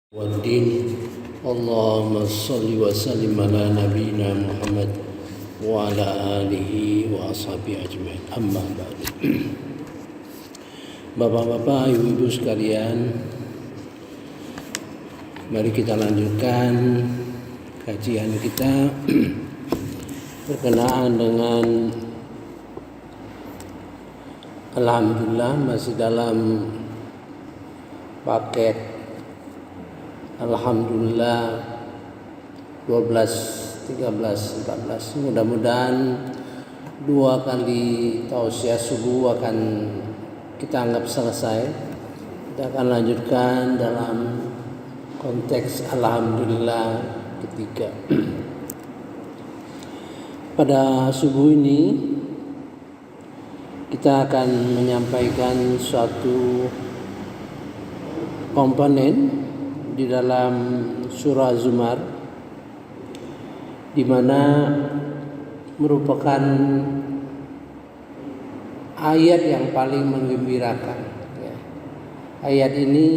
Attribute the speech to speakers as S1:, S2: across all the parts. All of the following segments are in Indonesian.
S1: Waddin. Allahumma salli wa sallim ala nabiyyina Muhammad wa ala alihi wa ashabihi ajma'in. Amma ba'du. Bapak-bapak, ibu-ibu sekalian, mari kita lanjutkan kajian kita berkenaan dengan alhamdulillah masih dalam paket alhamdulillah 12, 13, 14. Mudah-mudahan 2 kali tausiah subuh akan kita anggap selesai. Kita akan lanjutkan dalam konteks alhamdulillah ketiga. Pada subuh ini kita akan menyampaikan suatu komponen di dalam surah Zumar, di mana merupakan ayat yang paling menggembirakan. Ayat ini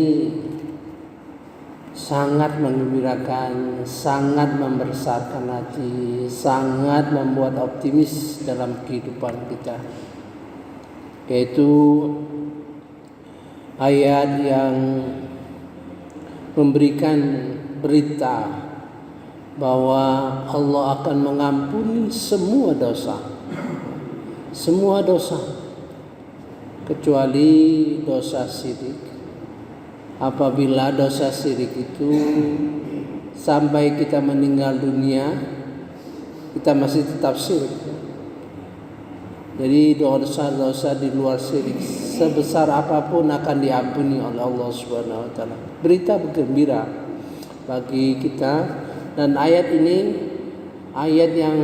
S1: sangat menggembirakan, sangat membesarkan hati, sangat membuat optimis dalam kehidupan kita, yaitu ayat yang memberikan berita bahwa Allah akan mengampuni semua dosa kecuali dosa syirik. Apabila dosa syirik itu sampai kita meninggal dunia, kita masih tetap syirik. Jadi dosa-dosa di luar syirik sebesar apapun akan diampuni oleh Allah Subhanahu wa taala. Berita bergembira bagi kita, dan ayat ini ayat yang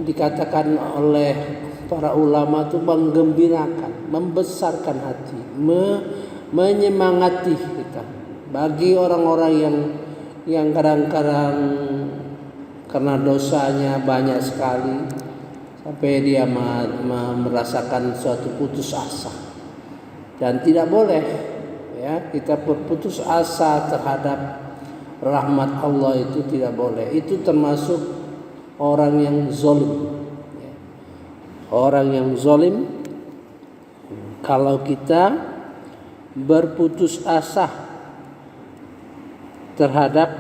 S1: dikatakan oleh para ulama itu menggembirakan, membesarkan hati, menyemangati kita. Bagi orang-orang yang kadang-kadang karena dosanya banyak sekali sampai dia merasakan suatu putus asa, dan tidak boleh kita berputus asa terhadap rahmat Allah, itu tidak boleh. Itu termasuk orang yang zalim. Orang yang zalim kalau kita berputus asa terhadap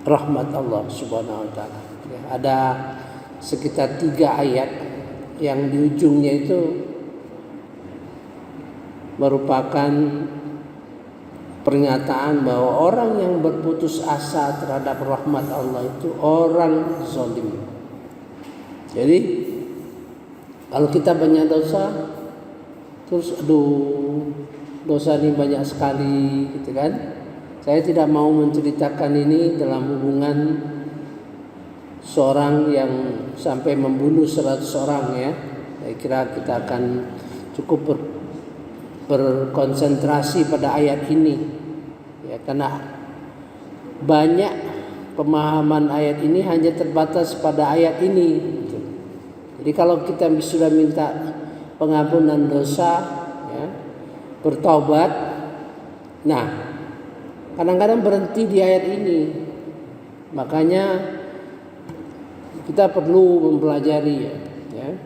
S1: rahmat Allah Subhanahu wa taala. Ada sekitar 3 ayat yang di ujungnya itu merupakan pernyataan bahwa orang yang berputus asa terhadap rahmat Allah itu orang zalim. Jadi kalau kita banyak dosa, terus dosa ini banyak sekali gitu kan. Saya tidak mau menceritakan ini dalam hubungan seorang yang sampai membunuh 100 orang ya. Saya kira kita akan cukup berkonsentrasi pada ayat ini ya, karena banyak pemahaman ayat ini hanya terbatas pada ayat ini gitu. Jadi kalau kita sudah minta pengampunan dosa ya, bertaubat, nah kadang-kadang berhenti di ayat ini. Makanya kita perlu mempelajari ya.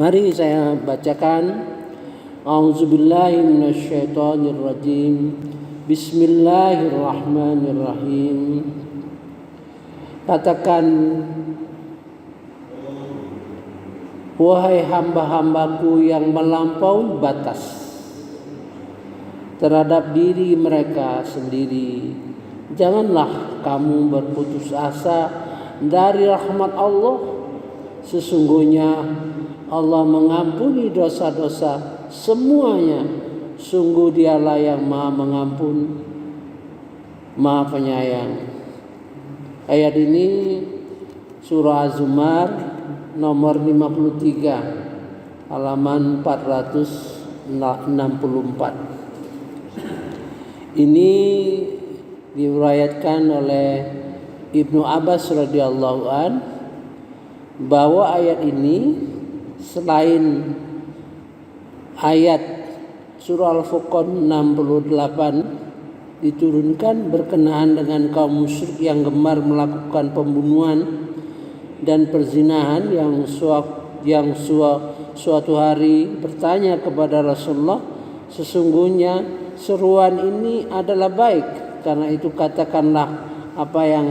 S1: Mari saya bacakan. A'udzubillahi minasyaitonirrajim. Bismillahirrahmanirrahim. Katakan, wahai hamba-hambaku yang melampaui batas terhadap diri mereka sendiri, janganlah kamu berputus asa dari rahmat Allah. Sesungguhnya Allah mengampuni dosa-dosa semuanya. Sungguh Dialah yang Maha Mengampun, Maha Penyayang. Ayat ini surah Az-Zumar nomor 53 halaman 464. Ini diriwayatkan oleh Ibnu Abbas radhiyallahu an bahwa ayat ini selain ayat surah Al-Furqan 68 diturunkan berkenaan dengan kaum musyrik yang gemar melakukan pembunuhan dan perzinahan yang suatu hari bertanya kepada Rasulullah, sesungguhnya seruan ini adalah baik, karena itu katakanlah apa yang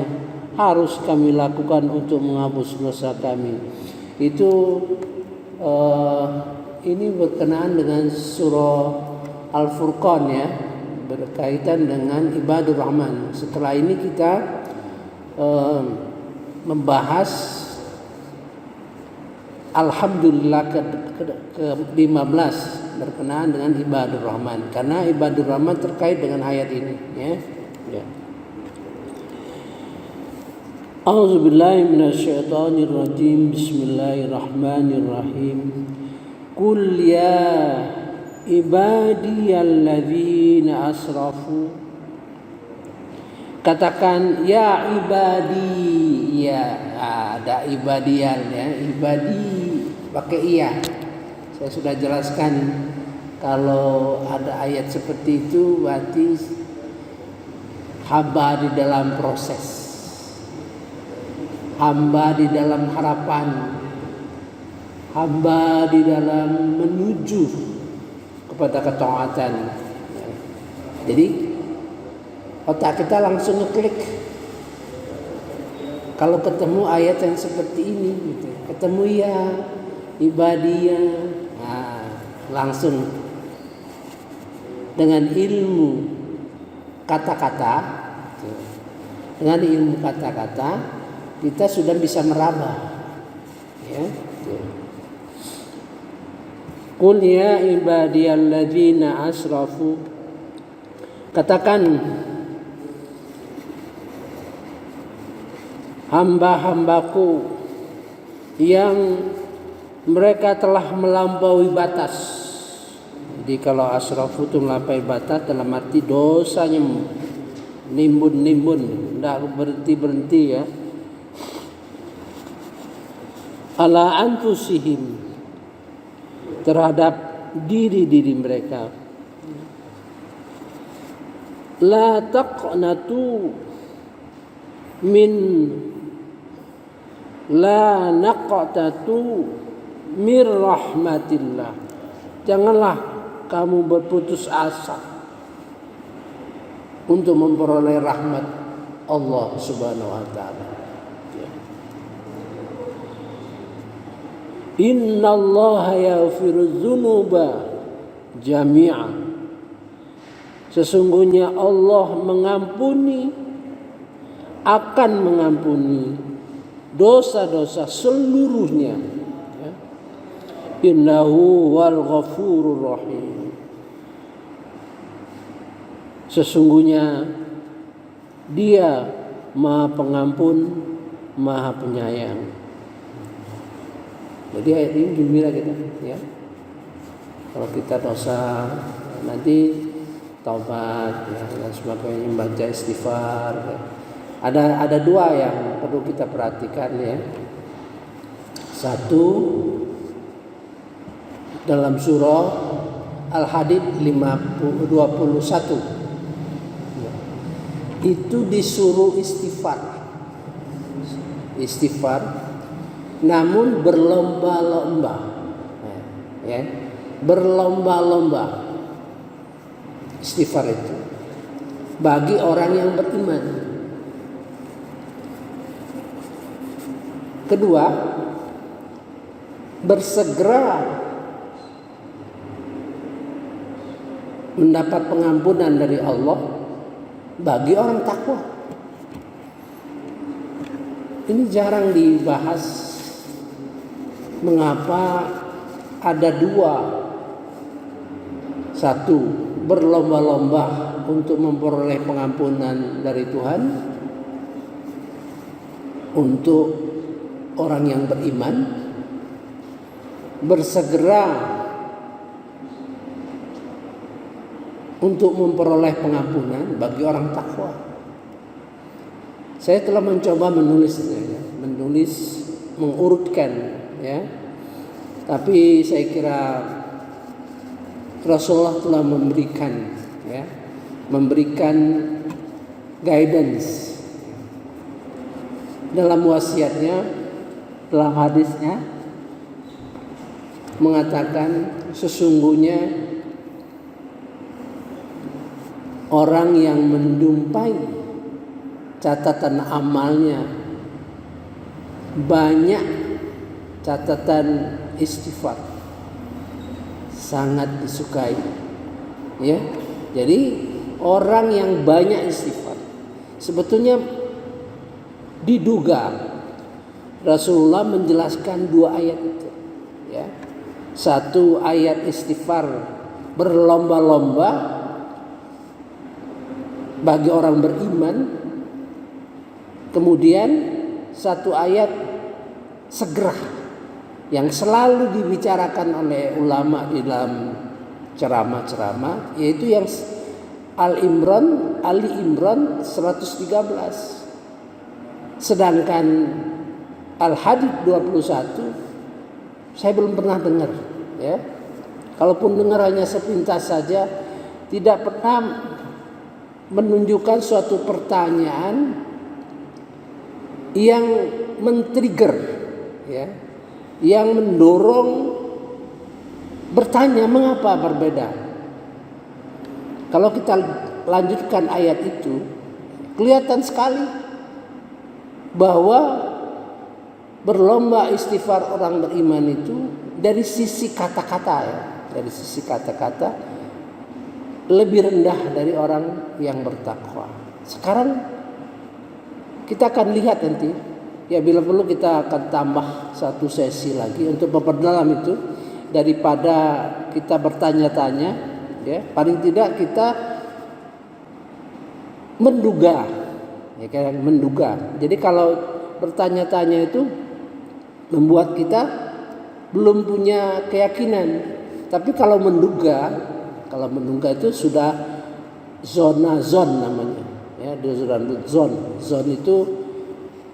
S1: harus kami lakukan untuk menghapus dosa kami. Itu ini berkenaan dengan surah Al-Furqan ya, berkaitan dengan ibadur rahman. Setelah ini kita membahas Alhamdulillah ke-15 berkenaan dengan ibadur rahman, karena ibadur rahman terkait dengan ayat ini ya. A'udzubillahi minasyaitonirrajim. Bismillahirrahmanirrahim. Qul ya ibadiyalladzina asrafu, katakan ya ibadi, ya ada ibadiyal ya, ibadi pakai iya. Saya sudah jelaskan kalau ada ayat seperti itu berarti hamba di dalam proses, hamba di dalam harapan, hamba di dalam menuju kepada ketaatan. Jadi otak kita langsung ngeklik kalau ketemu ayat yang seperti ini gitu. Ketemu ya ibadiyah, langsung dengan ilmu kata-kata, dengan ilmu kata-kata kita sudah bisa meraba ya. Qul ya ibadiyalladzina asrafu, katakan hamba-hambaku yang mereka telah melampaui batas. Jadi kalau asrafu itu melampaui batas dalam arti dosanya nimbun, tidak berhenti ya. Ala anfusihim, terhadap diri mereka. La taqnatu min la naqtatu mir rahmatillah, janganlah kamu berputus asa untuk memperoleh rahmat Allah Subhanahu wa taala. Innallaha yaghfiru dzunuba jami'a, sesungguhnya Allah akan mengampuni dosa-dosa seluruhnya. Innahu wal ghafurur rahim, sesungguhnya Dia Maha Pengampun, Maha Penyayang. Jadi ayat ini gembira kita ya. Kalau kita dosa nanti taubat ya, dan sebagainya, membaca istighfar ya. Ada dua yang perlu kita perhatikan ya. Satu, dalam surah Al-Hadid 21 itu disuruh istighfar namun berlomba-lomba ya, berlomba-lomba istighfar itu bagi orang yang beriman. Kedua, bersegera mendapat pengampunan dari Allah bagi orang takwa. Ini jarang dibahas. Mengapa ada dua? Satu, berlomba-lomba untuk memperoleh pengampunan dari Tuhan untuk orang yang beriman, bersegera untuk memperoleh pengampunan bagi orang takwa. Saya telah mencoba mengurutkan ya. Tapi saya kira Rasulullah telah memberikan ya memberikan guidance dalam wasiatnya, dalam hadisnya mengatakan sesungguhnya orang yang menjumpai catatan amalnya banyak catatan istighfar sangat disukai, ya. Jadi orang yang banyak istighfar sebetulnya diduga Rasulullah menjelaskan 2 ayat itu, ya. Satu ayat istighfar berlomba-lomba bagi orang beriman, kemudian satu ayat segera yang selalu dibicarakan oleh ulama di dalam ceramah-ceramah, yaitu yang Ali Imran 113. Sedangkan Al-Hadid 21 saya belum pernah dengar, ya. Kalaupun dengar hanya sepintas saja, tidak pernah menunjukkan suatu pertanyaan yang men-trigger, ya, yang mendorong bertanya mengapa berbeda. Kalau kita lanjutkan ayat itu, kelihatan sekali bahwa berlomba istighfar orang beriman itu dari sisi kata-kata, ya, dari sisi kata-kata lebih rendah dari orang yang bertakwa. Sekarang kita akan lihat nanti, ya, bila perlu kita akan tambah satu sesi lagi untuk memperdalam itu, daripada kita bertanya-tanya, ya, paling tidak kita menduga, ya, kan, menduga. Jadi kalau bertanya-tanya itu membuat kita belum punya keyakinan, tapi kalau menduga itu sudah zona namanya, ya, zon itu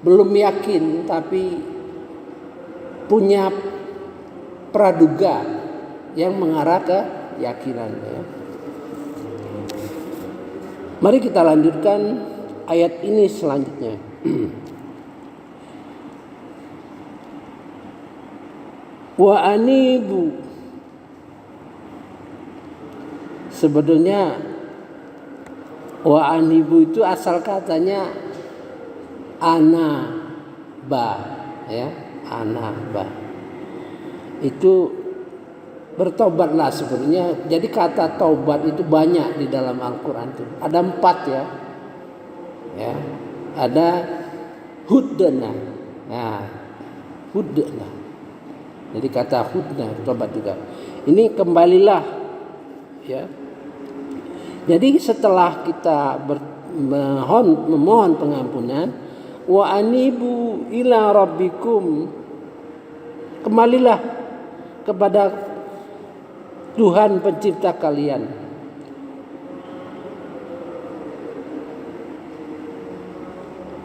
S1: belum yakin tapi punya praduga yang mengarah ke keyakinan, ya. Mari kita lanjutkan ayat ini selanjutnya. Wa anibu, sebetulnya wa anibu itu asal katanya anaba, ya, anaba. Itu bertobatlah sebenarnya. Jadi kata taubat itu banyak di dalam Al-Quran itu. Ada 4, ya. Ya, ada hudna. Nah, hudna. Jadi kata hudna tobat juga. Ini kembalilah, ya. Jadi setelah kita memohon pengampunan, wa anibu ila rabbikum, kembalilah kepada Tuhan pencipta kalian.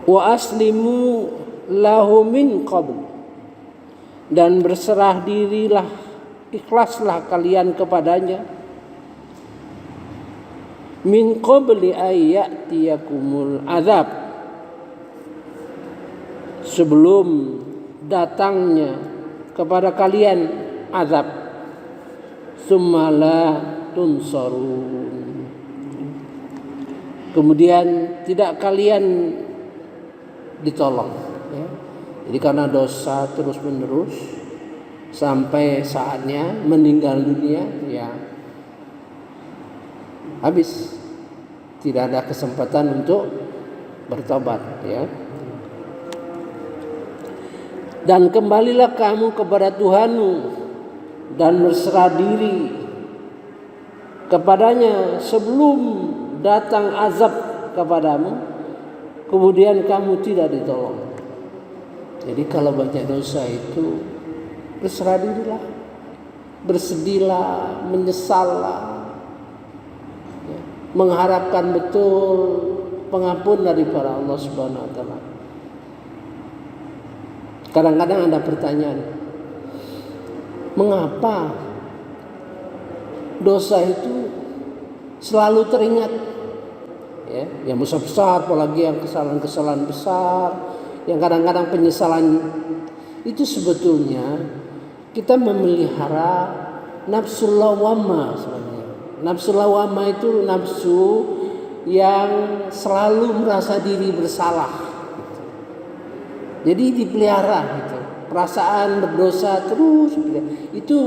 S1: Wa aslimu lahu min qabl, dan berserah dirilah, ikhlaslah kalian kepadanya, min qabli ayyatiyakumul azab, sebelum datangnya kepada kalian azab, summa la tunsarun, kemudian tidak kalian ditolong, ya. Jadi karena dosa terus menerus sampai saatnya meninggal dunia, ya, habis, tidak ada kesempatan untuk bertobat, ya. Dan kembalilah kamu kepada Tuhanmu dan berserah diri kepadanya sebelum datang azab kepadamu, kemudian kamu tidak ditolong. Jadi kalau banyak dosa itu berserah dirilah, bersedihlah, menyesallah, ya, mengharapkan betul pengampun dari para Allah Subhanahu wa taala. Kadang-kadang ada pertanyaan, mengapa dosa itu selalu teringat ya, yang besar-besar, apalagi yang kesalahan-kesalahan besar, yang kadang-kadang penyesalan itu sebetulnya kita memelihara nafsu lawamah sebenarnya. Nafsu lawamah itu nafsu yang selalu merasa diri bersalah. Gitu. Jadi dipelihara gitu. Perasaan berdosa terus gitu. Itu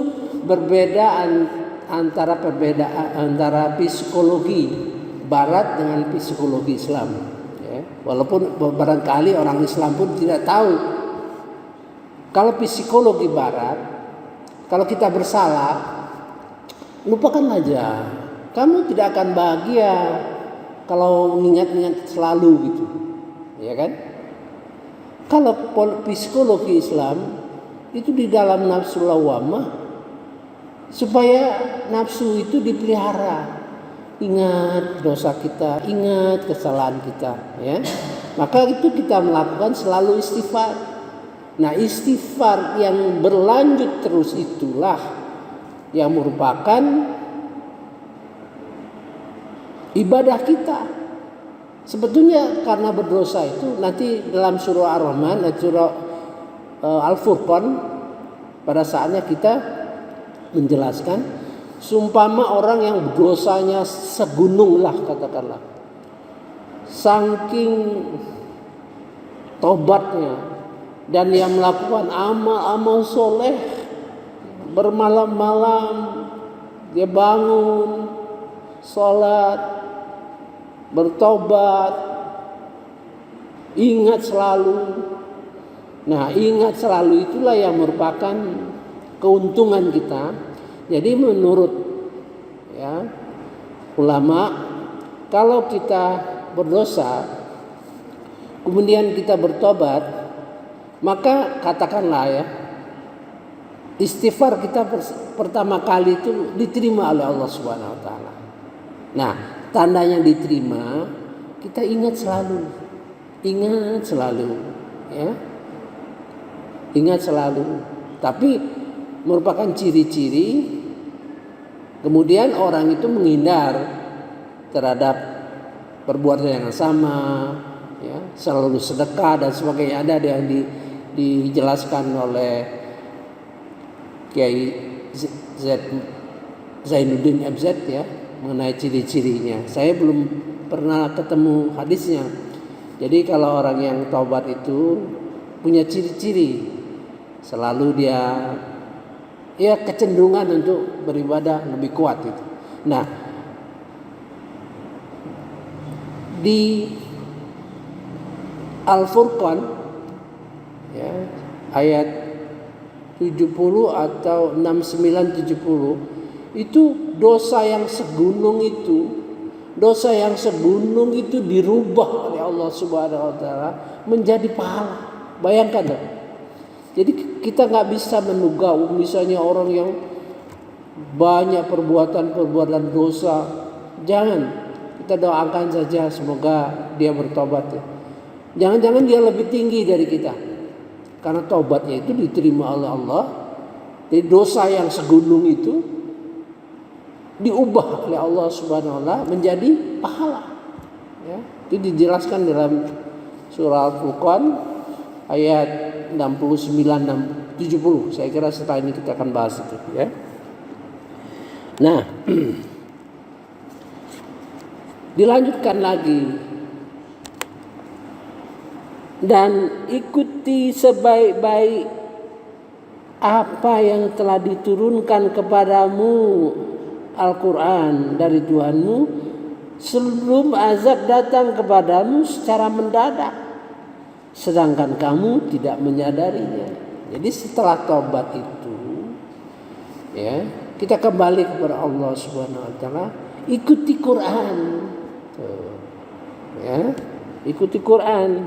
S1: antara psikologi Barat dengan psikologi Islam. Ya. Walaupun barangkali orang Islam pun tidak tahu. Kalau psikologi Barat, kalau kita bersalah, lupakan aja. Kamu tidak akan bahagia kalau mengingat-ingat selalu gitu, ya kan? Kalau psikologi Islam itu di dalam nafsu lawamah, supaya nafsu itu dipelihara. Ingat dosa kita, ingat kesalahan kita, ya. Maka itu kita melakukan selalu istighfar. Nah, istighfar yang berlanjut terus itulah yang merupakan ibadah kita. Sebetulnya karena berdosa itu nanti dalam surah Ar-Rahman, surah Al-Furqan, pada saatnya kita menjelaskan sumpama orang yang dosanya segunung lah, katakanlah, saking tobatnya dan yang melakukan amal-amal soleh, bermalam-malam dia bangun, sholat, bertobat, ingat selalu. Nah, ingat selalu itulah yang merupakan keuntungan kita. Jadi menurut ulama, kalau kita berdosa kemudian kita bertobat, maka katakanlah istighfar kita pertama kali itu diterima oleh Allah Subhanahu wa taala. Nah, tandanya diterima, kita ingat selalu ya. Ingat selalu. Tapi merupakan ciri-ciri kemudian orang itu menghindar terhadap perbuatan yang sama, ya, selalu sedekah dan sebagainya. Ada yang dijelaskan oleh Kiai Zainuddin FZ ya, mengenai ciri-cirinya. Saya belum pernah ketemu hadisnya. Jadi kalau orang yang taubat itu punya ciri-ciri, selalu dia kecenderungan untuk beribadah lebih kuat itu. Nah, di Al-Furqan ya, ayat 70 atau 69-70 itu dosa yang segunung itu dirubah oleh Allah Subhanahu wa taala menjadi pahala. Bayangkan dong. Jadi kita nggak bisa menduga misalnya orang yang banyak perbuatan dosa. Jangan, kita doakan saja semoga dia bertobat ya. Jangan-jangan dia lebih tinggi dari kita, karena taubatnya itu diterima oleh Allah. Jadi dosa yang segunung itu diubah oleh Allah Subhanahu wa taala menjadi pahala. Ya, itu dijelaskan dalam surah Al-Furqan ayat 69-70. Saya kira setelah ini kita akan bahas itu ya. Nah, dilanjutkan lagi, dan ikuti sebaik-baik apa yang telah diturunkan kepadamu Al-Quran dari Tuhanmu sebelum azab datang kepadamu secara mendadak, sedangkan kamu tidak menyadarinya. Jadi setelah taubat itu ya, kita kembali kepada Allah Subhanahu wa taala, ikuti Quran. Ya, ikuti Quran.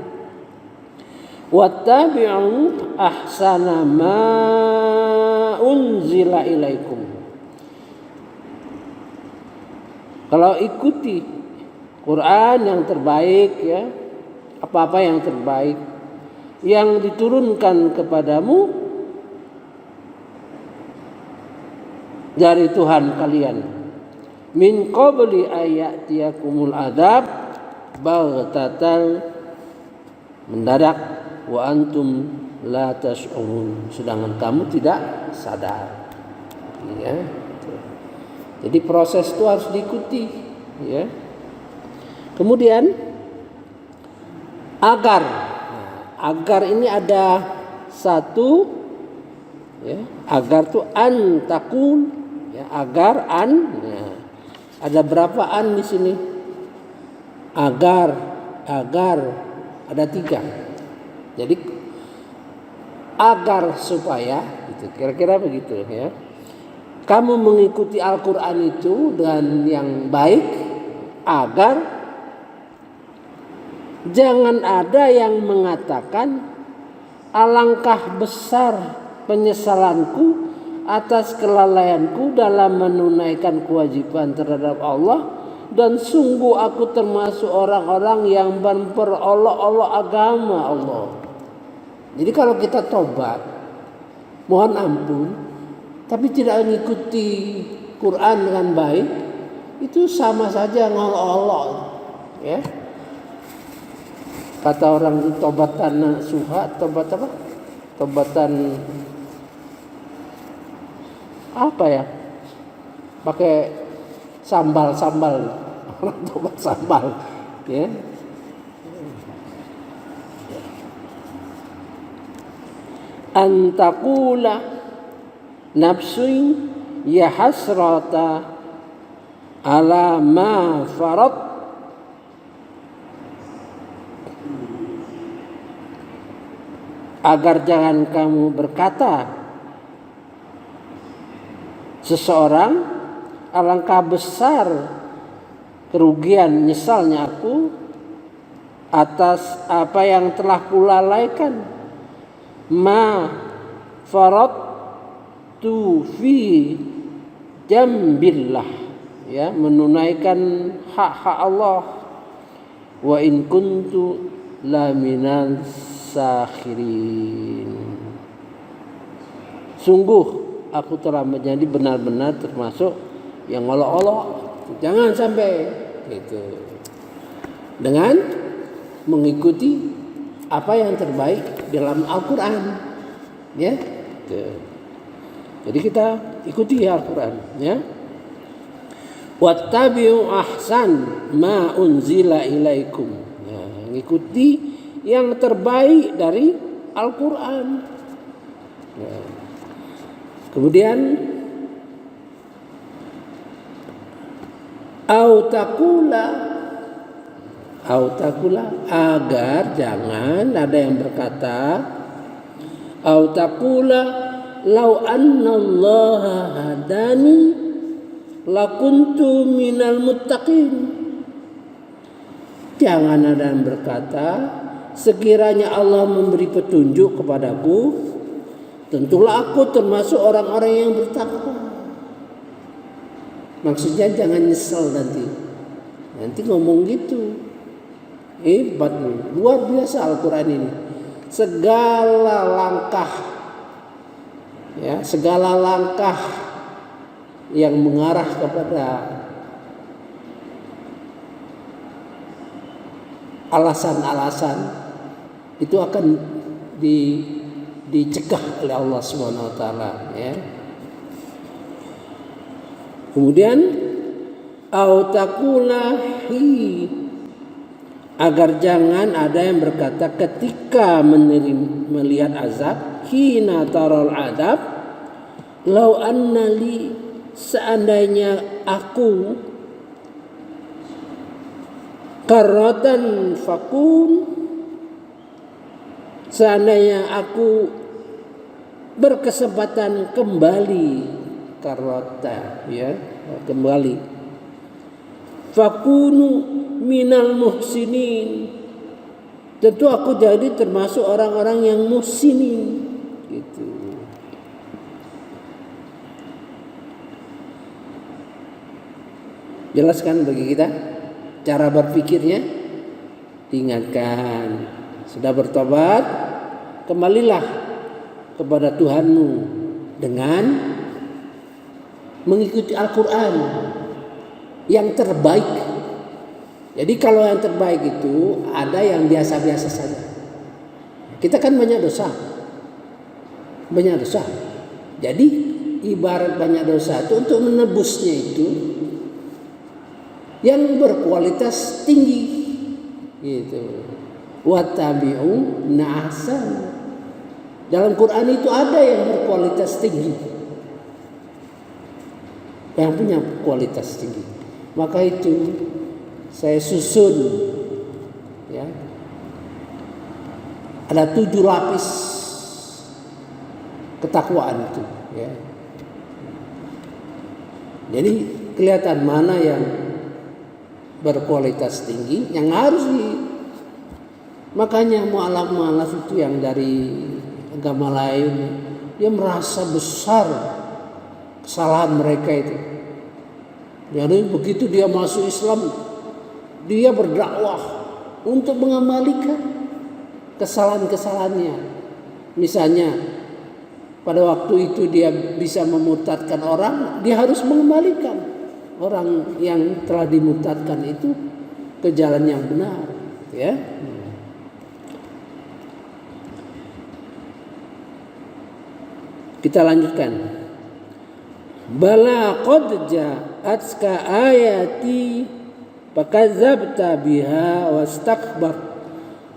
S1: Wattabi'u ahsana ma unzila ilaikum. Kalau ikuti Quran yang terbaik ya, apa-apa yang terbaik yang diturunkan kepadamu dari Tuhan kalian, min qabli ayatiyakumul adab, baghtatan, mendadak, wa antum la tash'urun, sedangkan kamu tidak sadar. Ya. Jadi proses itu harus diikuti, ya. Kemudian agar. Nah, agar ini ada satu, ya. Agar itu an takun, ya. Agar an. Ya. Ada berapa an di sini? Agar ada 3. Jadi agar supaya, itu kira-kira begitu, ya. Kamu mengikuti Al-Quran itu dengan yang baik, agar jangan ada yang mengatakan alangkah besar penyesalanku atas kelalaianku dalam menunaikan kewajiban terhadap Allah, dan sungguh aku termasuk orang-orang yang memperolok-olok agama Allah. Jadi kalau kita tobat, mohon ampun, tapi tidak mengikuti Quran dengan baik, itu sama saja ngolok-olok, ya. Kata orang tobatan suha, tobat apa? Tobatan apa ya? Pakai sambal, orang tobat sambal, ya. Antakula nafsuin ya hasrata ala ma farad, agar jangan kamu berkata seseorang, alangkah besar kerugian nyesalnya aku atas apa yang telah kulalaikan, ma faradtu fi jambillah, ya, menunaikan hak-hak Allah, wa in kuntu laminal sakhirin, sungguh aku telah menjadi benar-benar termasuk yang olok-olok. Jangan sampai gitu. Dengan mengikuti apa yang terbaik dalam Al-Quran, ya. Jadi kita ikuti Al-Quran, ya. Wattabi'u ahsan ma unzila ilaikum, ya, mengikuti yang terbaik dari Al-Quran, ya. Kemudian autakula, agar jangan ada yang berkata, autakula lau annallaha hadani lakuntu minal muttaqin, jangan ada yang berkata sekiranya Allah memberi petunjuk kepadaku, tentulah aku termasuk orang-orang yang bertakwa. Maksudnya jangan nyesel nanti ngomong gitu. Hebat nih, luar biasa Al-Quran ini. Segala langkah, ya, segala langkah yang mengarah kepada alasan-alasan itu akan dicegah oleh Allah Subhanahu wa taala, ya. Kemudian autakulahi, agar jangan ada yang berkata ketika melihat azab, hina taral adab, lau annali, seandainya aku karrotan fakun, seandainya aku berkesempatan kembali, karota, ya, kembali, fakunu minal muhsinin, tentu aku jadi termasuk orang-orang yang muhsinin, gitu. Jelaskan bagi kita cara berpikirnya, diingatkan, sudah bertobat, kembalilah kepada Tuhanmu dengan mengikuti Al-Quran yang terbaik, Jadi kalau yang terbaik itu ada yang biasa-biasa saja. Kita kan banyak dosa. Jadi ibarat banyak dosa itu untuk menebusnya itu yang berkualitas tinggi gitu. Wattabi'u nahsan. Dalam Quran itu ada yang berkualitas tinggi, yang punya kualitas tinggi. Maka itu saya susun ya, ada 7 lapis ketakwaan itu ya. Jadi kelihatan mana yang berkualitas tinggi yang harus makanya mu'alaf itu yang dari agama lain dia merasa besar kesalahan mereka itu. Jadi begitu dia masuk Islam, dia berdakwah untuk mengembalikan kesalahan-kesalahannya. Misalnya pada waktu itu dia bisa memurtadkan orang, dia harus mengembalikan orang yang telah dimurtadkan itu ke jalan yang benar, ya. Kita lanjutkan. Bala qad ja'atka ayati fakadzabta biha wastakbar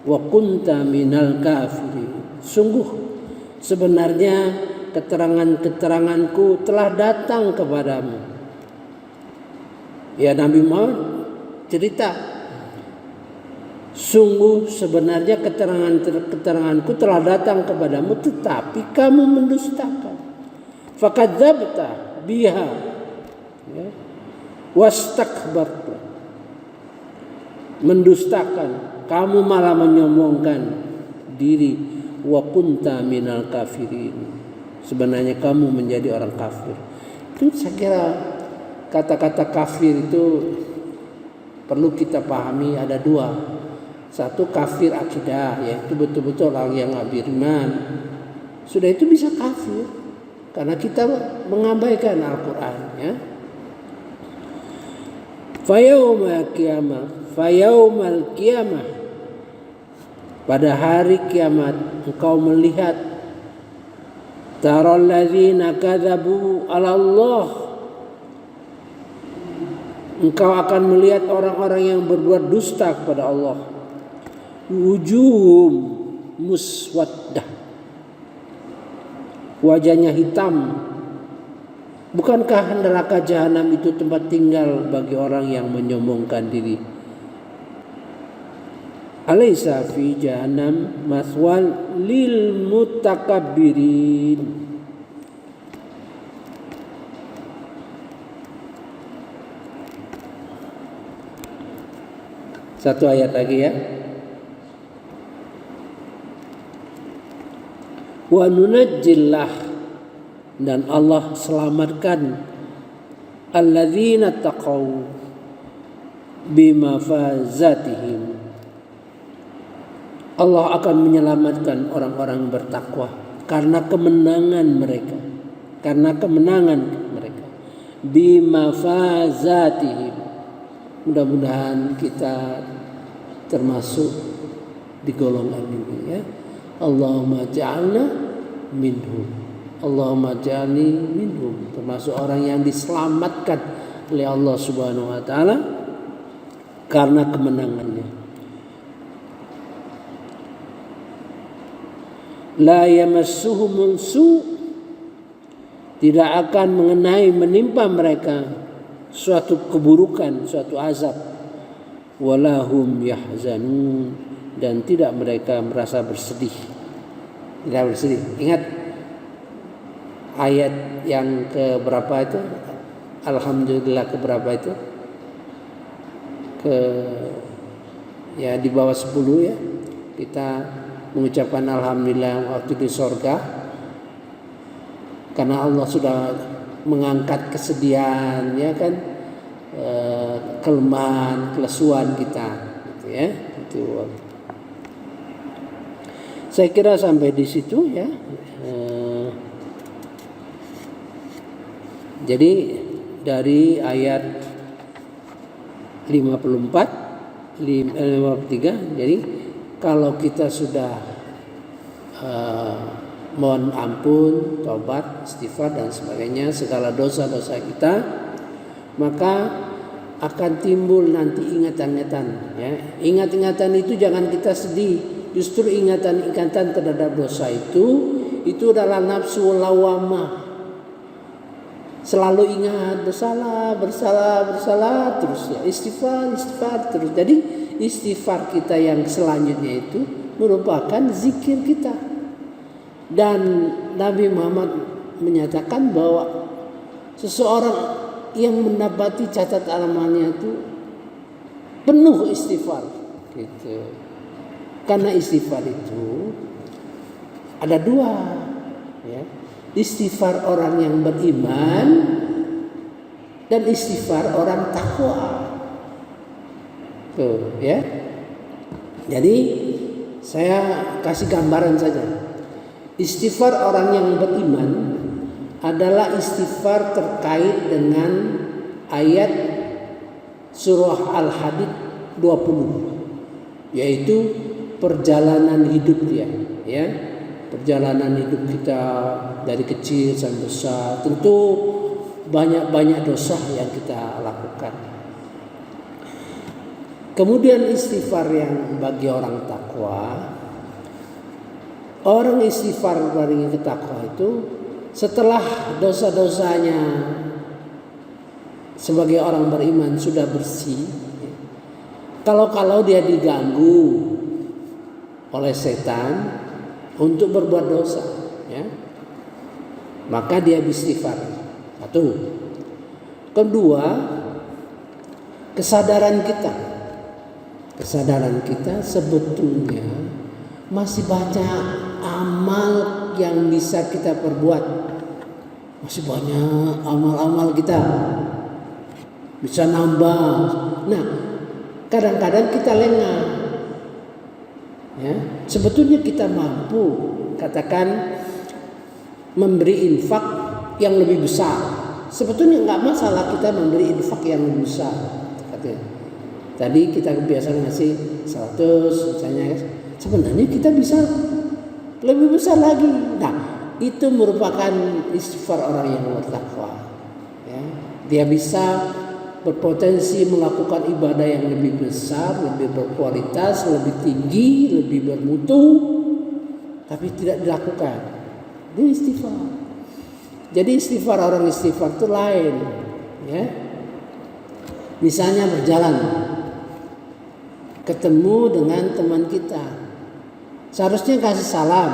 S1: wa kunta minal kafirin. Sungguh sebenarnya keterangan-keteranganku telah datang kepadamu. Ya Nabi Muhammad cerita. Sungguh sebenarnya keteranganku telah datang kepadamu, tetapi kamu mendustakan. Fakadzabta biha ya, wastakbarta. Mendustakan, kamu malah menyombongkan diri. Wa kunta minal kafirin. Sebenarnya kamu menjadi orang kafir. Itu saya kira kata-kata kafir itu perlu kita pahami ada 2. Satu kafir akidah, yaitu betul-betul orang yang nggak beriman. Sudah itu bisa kafir karena kita mengabaikan Al-Quran ya. Fayaumal qiyamah, pada hari kiamat engkau melihat taral ladzina kadzabu 'ala Allah. Engkau akan melihat orang-orang yang berbuat dusta kepada Allah. Wujuhum muswaddah, wajahnya hitam. Bukankah neraka jahanam itu tempat tinggal bagi orang yang menyombongkan diri? Alaysa fi jahannam maswal lil mutakabbirin. Satu ayat lagi ya. Wa nunajjillah, dan Allah selamatkan alladzina taqaw bimafazatihim. Allah akan menyelamatkan orang-orang bertakwa karena kemenangan mereka. Bimafazatihim. Mudah-mudahan kita termasuk di golongan ini ya. Allahumma ja'alna minhum. Allahumma ja'alni minhum, termasuk orang yang diselamatkan oleh Allah Subhanahu wa taala karena kemenangannya. La yamassuhumul su, tidak akan menimpa mereka suatu keburukan, suatu azab. Walahum yahzanun, dan tidak mereka merasa bersedih. Tidak bersedih. Ingat ayat yang keberapa itu? Alhamdulillah keberapa itu? Ya di bawah 10 ya. Kita mengucapkan alhamdulillah waktu di surga karena Allah sudah mengangkat kesedihan ya kan, kelemahan, kelesuan kita gitu ya. Itu saya kira sampai di situ ya. Jadi dari ayat 54 53. Jadi kalau kita sudah mohon ampun, tobat, istighfar dan sebagainya segala dosa-dosa kita, maka akan timbul nanti ingatan-ingatan, ya. Ingat-ingatan itu jangan kita sedih. Justru ingatan-ingatan terhadap dosa itu adalah nafsu lawamah. Selalu ingat bersalah terus, ya. Istighfar terus. Jadi istighfar kita yang selanjutnya itu merupakan zikir kita. Dan Nabi Muhammad menyatakan bahwa seseorang yang mendapati catatan amalnya itu penuh istighfar, gitu. Karena istighfar itu ada dua, ya. Istighfar orang yang beriman dan istighfar orang takwa. Tuh, ya. Jadi saya kasih gambaran saja. Istighfar orang yang beriman adalah istighfar terkait dengan ayat surah Al-Hadid 20, yaitu perjalanan hidup dia, ya. Perjalanan hidup kita dari kecil sampai besar, tentu banyak dosa yang kita lakukan. Kemudian istighfar yang bagi orang takwa, orang istighfar dari takwa itu setelah dosa-dosanya sebagai orang beriman sudah bersih, kalau dia diganggu oleh setan untuk berbuat dosa, ya, maka dia beristighfar. Satu. Kedua, kesadaran kita sebetulnya masih banyak amal yang bisa kita perbuat. Masih banyak amal-amal kita bisa nambah. Nah, kadang-kadang kita lengah, ya. Sebetulnya kita mampu, katakan, memberi infak yang lebih besar. Sebetulnya nggak masalah kita memberi infak yang lebih besar. Tadi kita biasa ngasih 100 misalnya, sebenarnya kita bisa lebih besar lagi. Nah, itu merupakan istighfar orang yang bertakwa, ya. Dia bisa berpotensi melakukan ibadah yang lebih besar, lebih berkualitas, lebih tinggi, lebih bermutu, tapi tidak dilakukan. Itu istighfar. Jadi istighfar orang istighfar itu lain, ya. Misalnya berjalan, ketemu dengan teman kita, seharusnya kasih salam,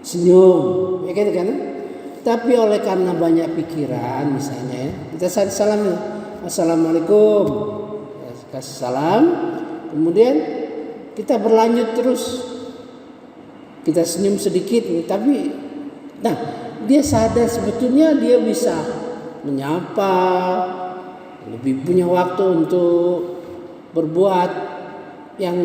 S1: senyum, ya gitu kan? Tapi oleh karena banyak pikiran, misalnya, ya, kita salam, assalamualaikum, kasih salam, kemudian kita berlanjut terus, kita senyum sedikit, tapi, nah, dia sadar sebetulnya dia bisa menyapa, lebih punya waktu untuk berbuat yang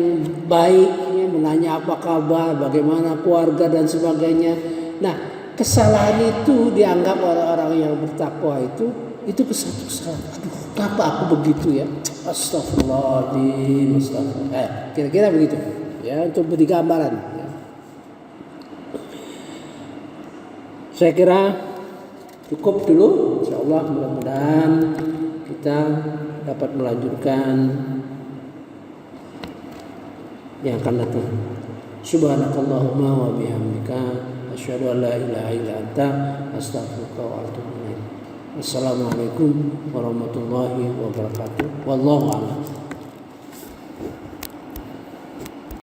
S1: baik, ya, menanya apa kabar, bagaimana keluarga dan sebagainya. Nah, kesalahan itu dianggap orang-orang yang bertakwa itu kesalahan. Aduh, kenapa aku begitu, ya? Astagfirullahaladzim, astagfirullah. Kira-kira begitu, ya, untuk beri gambaran. Ya. Saya kira cukup dulu. Insyaallah mudah-mudahan kita dapat melanjutkan yang akan datang. Subhanakallahumma wa bihamdika asyhadu an la ilaha illa anta astaghfiruka wa atubu ilaik. Assalamualaikum warahmatullahi wabarakatuh. Wallahu a'lam.